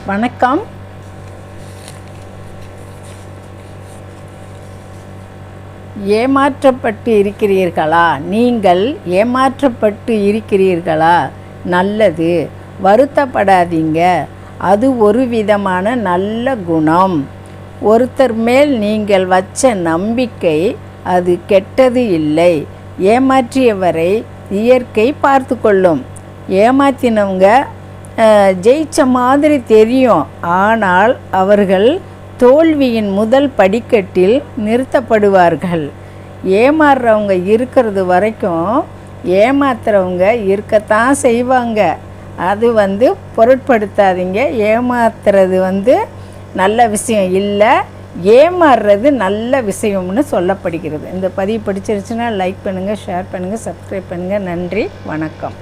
வணக்கம். ஏமாற்றப்பட்டு இருக்கிறீர்களா? நீங்கள் ஏமாற்றப்பட்டு இருக்கிறீர்களா? நல்லது, வருத்தப்படாதீங்க. அது ஒரு விதமான நல்ல குணம். ஒருத்தர் மேல் நீங்கள் வச்ச நம்பிக்கை அது கெட்டது இல்லை. ஏமாற்றியவரை இயற்கை பார்த்து கொள்ளும். ஏமாற்றினவங்க ஜெயிச்ச மாதிரி தெரியும், ஆனால் அவர்கள் தோல்வியின் முதல் படிக்கட்டில் நிறுத்தப்படுவார்கள். ஏமாறுறவங்க இருக்கிறது வரைக்கும் ஏமாத்துறவங்க இருக்கத்தான் செய்வாங்க. அது பொருட்படுத்தாதீங்க. ஏமாத்துறது நல்ல விஷயம் இல்லை, ஏமாறுறது நல்ல விஷயம்னு சொல்லப்படுகிறது. இந்த பதிவு பிடிச்சிருச்சுன்னா லைக் பண்ணுங்கள், ஷேர் பண்ணுங்கள், சப்ஸ்கிரைப் பண்ணுங்கள். நன்றி, வணக்கம்.